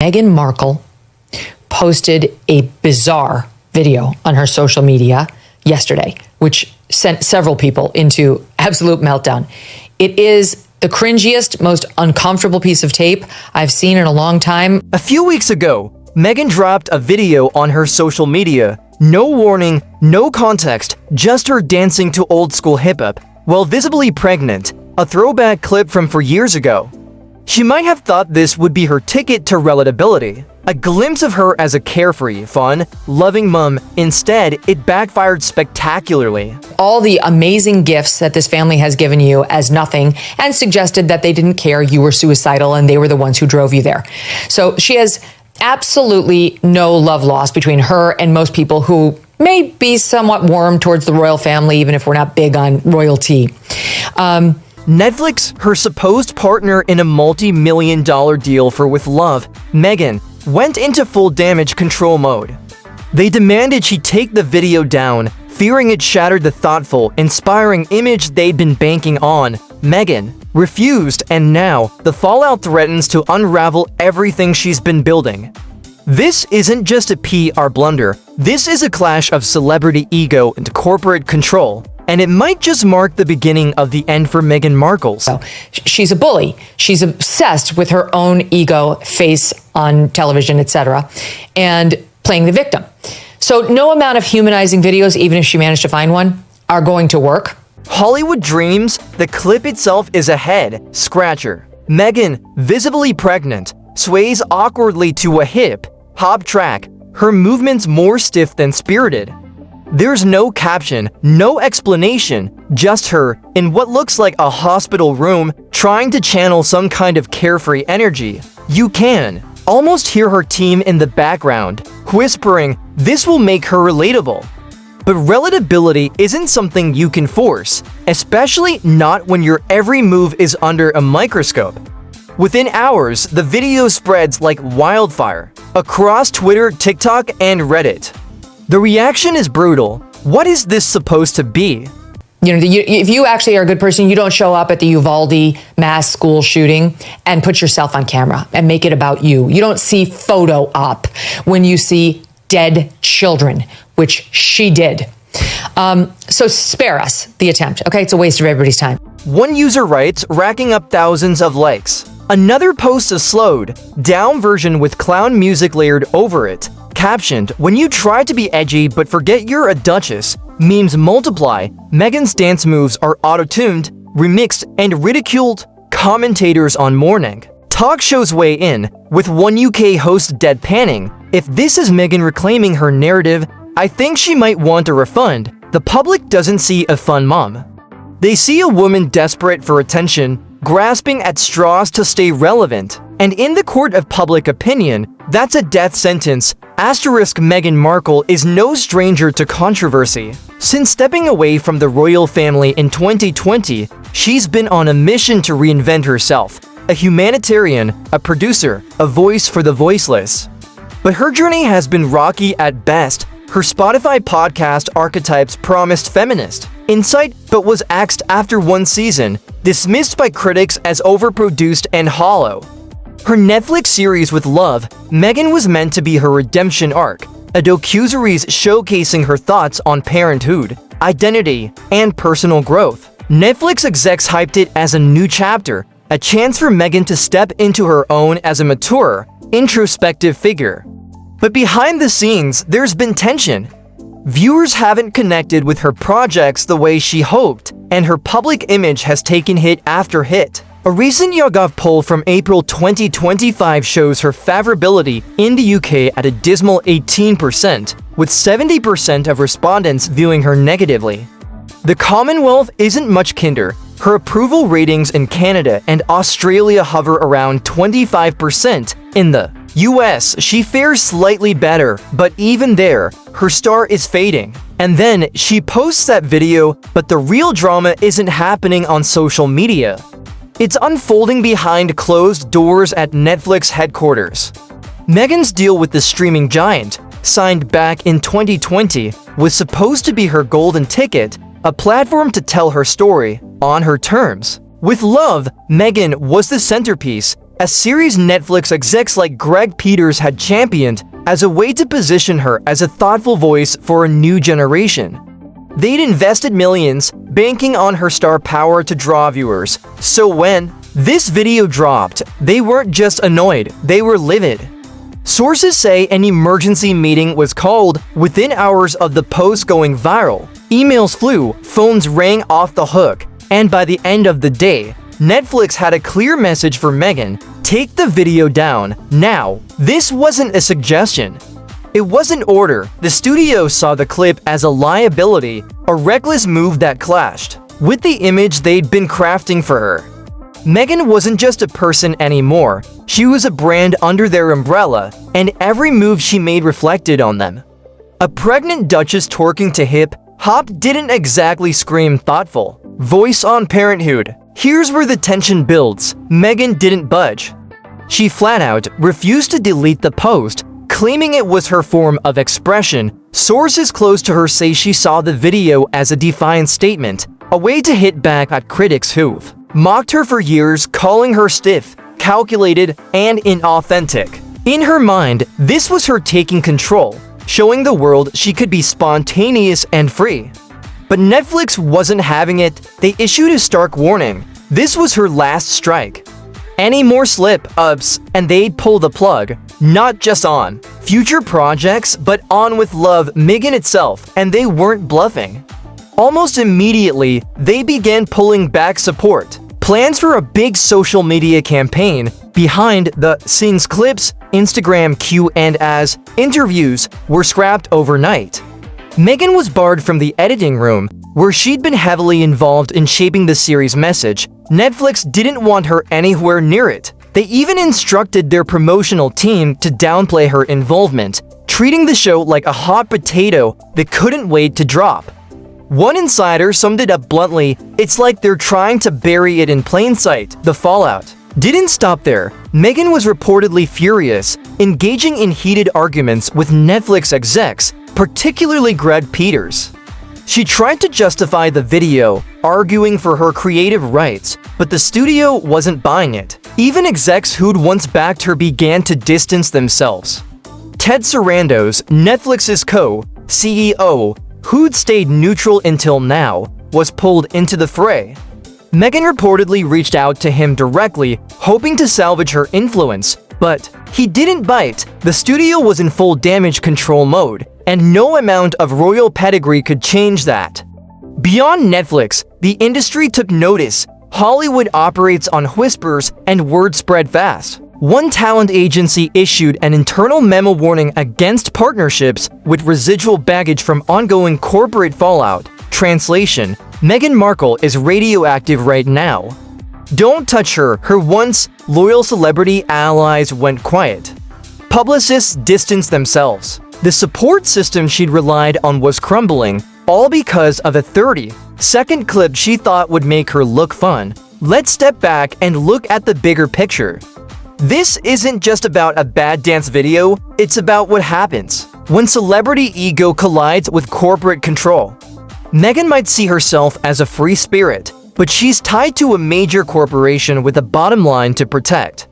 Meghan Markle posted a bizarre video on her social media yesterday, which sent several people into absolute meltdown. It is the cringiest, most uncomfortable piece of tape I've seen in a long time. A few weeks ago, Meghan dropped a video on her social media. No warning, no context, just her dancing to old-school hip-hop while visibly pregnant, a throwback clip from 4 years ago. She might have thought this would be her ticket to relatability, a glimpse of her as a carefree, fun, loving mom. Instead, it backfired spectacularly. All the amazing gifts that this family has given you as nothing, and suggested that they didn't care you were suicidal and they were the ones who drove you there. So she has absolutely no love lost between her and most people who may be somewhat warm towards the royal family, even if we're not big on royalty. Netflix, her supposed partner in a multi-million-dollar deal for With Love, Meghan, went into full damage control mode. They demanded she take the video down, fearing it shattered the thoughtful, inspiring image they'd been banking on. Meghan refused, and now the fallout threatens to unravel everything she's been building. This isn't just a PR blunder. This is a clash of celebrity ego and corporate control. And it might just mark the beginning of the end for Meghan Markle. So she's a bully. She's obsessed with her own ego, face on television, etc., and playing the victim. So no amount of humanizing videos, even if she managed to find one, are going to work. Hollywood Dreams, the clip itself is a head scratcher. Meghan, visibly pregnant, sways awkwardly to a hip-hop track, her movements more stiff than spirited. There's no caption, no explanation, just her, in what looks like a hospital room, trying to channel some kind of carefree energy. You can almost hear her team in the background, whispering, "This will make her relatable." But relatability isn't something you can force, especially not when your every move is under a microscope. Within hours, the video spreads like wildfire across Twitter, TikTok, and Reddit. The reaction is brutal. What is this supposed to be? If you actually are a good person, you don't show up at the Uvalde mass school shooting and put yourself on camera and make it about you. You don't see photo op when you see dead children, which she did. So spare us the attempt, okay? It's a waste of everybody's time. One user writes, racking up thousands of likes. Another posts a slowed down version with clown music layered over it. Captioned, "When you try to be edgy but forget you're a duchess, memes multiply. Meghan's dance moves are auto-tuned, remixed, and ridiculed." Commentators on morning talk shows weigh in, with one UK host deadpanning, "If this is Meghan reclaiming her narrative, I think she might want a refund." The public doesn't see a fun mom. They see a woman desperate for attention, grasping at straws to stay relevant. And in the court of public opinion, that's a death sentence. Asterisk Meghan Markle is no stranger to controversy. Since stepping away from the royal family in 2020, she's been on a mission to reinvent herself. A humanitarian, a producer, a voice for the voiceless. But her journey has been rocky at best. Her Spotify podcast archetypes promised feminist insight, but was axed after one season, dismissed by critics as overproduced and hollow. Her Netflix series With Love, Meghan was meant to be her redemption arc, a docuseries showcasing her thoughts on parenthood, identity, and personal growth. Netflix execs hyped it as a new chapter, a chance for Meghan to step into her own as a mature, introspective figure. But behind the scenes, there's been tension. Viewers haven't connected with her projects the way she hoped, and her public image has taken hit after hit. A recent YouGov poll from April 2025 shows her favorability in the UK at a dismal 18%, with 70% of respondents viewing her negatively. The Commonwealth isn't much kinder. Her approval ratings in Canada and Australia hover around 25%. In the US, she fares slightly better, but even there, her star is fading. And then she posts that video, but the real drama isn't happening on social media. It's unfolding behind closed doors at Netflix headquarters. Meghan's deal with the streaming giant, signed back in 2020, was supposed to be her golden ticket, a platform to tell her story on her terms. With Love, Meghan was the centerpiece, a series Netflix execs like Greg Peters had championed as a way to position her as a thoughtful voice for a new generation. They'd invested millions, banking on her star power to draw viewers. So when this video dropped, they weren't just annoyed, they were livid. Sources say an emergency meeting was called within hours of the post going viral. Emails flew, phones rang off the hook, and by the end of the day, Netflix had a clear message for Meghan: take the video down now. This wasn't a suggestion. It was an order. The studio saw the clip as a liability, a reckless move that clashed with the image they'd been crafting for her. Meghan wasn't just a person anymore. She was a brand under their umbrella, and every move she made reflected on them. A pregnant duchess twerking to hip-hop didn't exactly scream thoughtful. Voice on parenthood. Here's where the tension builds. Meghan didn't budge. She flat out refused to delete the post, claiming it was her form of expression. Sources close to her say she saw the video as a defiant statement, a way to hit back at critics who've mocked her for years, calling her stiff, calculated, and inauthentic. In her mind, this was her taking control, showing the world she could be spontaneous and free. But Netflix wasn't having it. They issued a stark warning. This was her last strike. Any more slip-ups, and they'd pull the plug. Not just on future projects, but on with Love, Megyn itself, and they weren't bluffing. Almost immediately, they began pulling back support. Plans for a big social media campaign behind the scenes clips, Instagram Q&As, interviews were scrapped overnight. Meghan was barred from the editing room, where she'd been heavily involved in shaping the series' message. Netflix didn't want her anywhere near it. They even instructed their promotional team to downplay her involvement, treating the show like a hot potato that couldn't wait to drop. One insider summed it up bluntly: it's like they're trying to bury it in plain sight. The fallout didn't stop there. Meghan was reportedly furious, engaging in heated arguments with Netflix execs, particularly Greg Peters. She tried to justify the video, arguing for her creative rights, but the studio wasn't buying it. Even execs who'd once backed her began to distance themselves. Ted Sarandos, Netflix's co-CEO, who'd stayed neutral until now, was pulled into the fray. Meghan reportedly reached out to him directly, hoping to salvage her influence, but he didn't bite. The studio was in full damage control mode, and no amount of royal pedigree could change that. Beyond Netflix, the industry took notice. Hollywood operates on whispers, and word spread fast. One talent agency issued an internal memo warning against partnerships with residual baggage from ongoing corporate fallout. Translation: Meghanmarkle is radioactive right now. Don't touch her. Her once loyal celebrity allies went quiet. Publicists distanced themselves. The support system she'd relied on was crumbling, all because of a 30-second clip she thought would make her look fun. Let's step back and look at the bigger picture. This isn't just about a bad dance video, it's about what happens when celebrity ego collides with corporate control. Meghan might see herself as a free spirit, but she's tied to a major corporation with a bottom line to protect.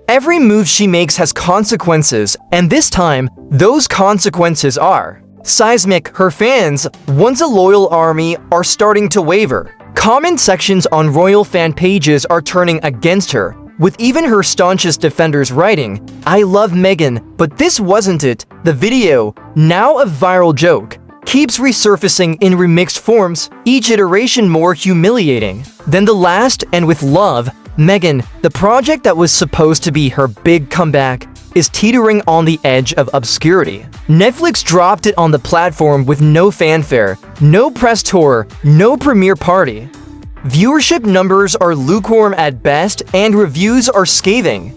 Every move she makes has consequences, and this time, those consequences are seismic. Her fans, once a loyal army, are starting to waver. Comment sections on royal fan pages are turning against her, with even her staunchest defenders writing, "I love Meghan, but this wasn't it." The video, now a viral joke, keeps resurfacing in remixed forms, each iteration more humiliating than the last. And with Love, Meghan, the project that was supposed to be her big comeback, is teetering on the edge of obscurity. Netflix dropped it on the platform with no fanfare, no press tour, no premiere party. Viewership numbers are lukewarm at best, and reviews are scathing.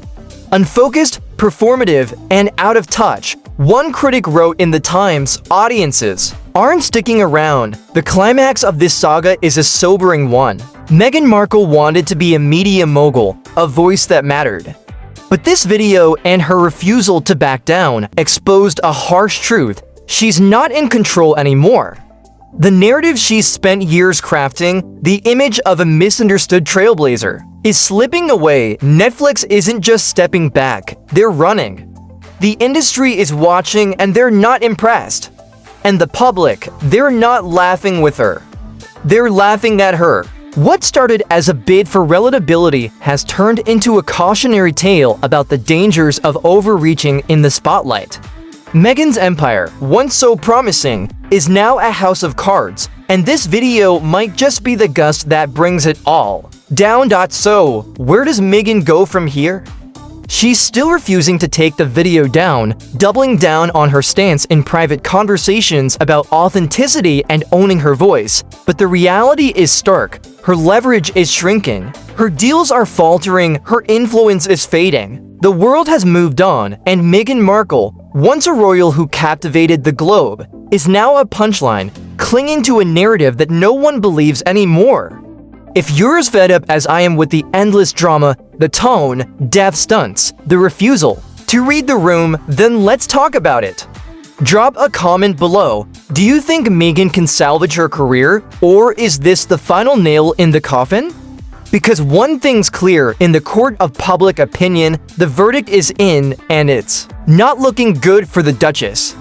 Unfocused, performative, and out of touch. One critic wrote in The Times, "Audiences aren't sticking around. The climax of this saga is a sobering one." Meghan Markle wanted to be a media mogul, a voice that mattered. But this video and her refusal to back down exposed a harsh truth: she's not in control anymore. The narrative she's spent years crafting, the image of a misunderstood trailblazer, is slipping away. Netflix isn't just stepping back, they're running. The industry is watching and they're not impressed. And the public, they're not laughing with her. They're laughing at her. What started as a bid for relatability has turned into a cautionary tale about the dangers of overreaching in the spotlight. Meghan's empire, once so promising, is now a house of cards, and this video might just be the gust that brings it all down. So, where does Meghan go from here? She's still refusing to take the video down, doubling down on her stance in private conversations about authenticity and owning her voice. But the reality is stark. Her leverage is shrinking. Her deals are faltering. Her influence is fading. The world has moved on, and Meghan Markle, once a royal who captivated the globe, is now a punchline, clinging to a narrative that no one believes anymore. If you're as fed up as I am with the endless drama, the tone, death stunts, the refusal to read the room, then let's talk about it. Drop a comment below. Do you think Meghan can salvage her career, or is this the final nail in the coffin? Because one thing's clear, in the court of public opinion, the verdict is in, and it's not looking good for the Duchess.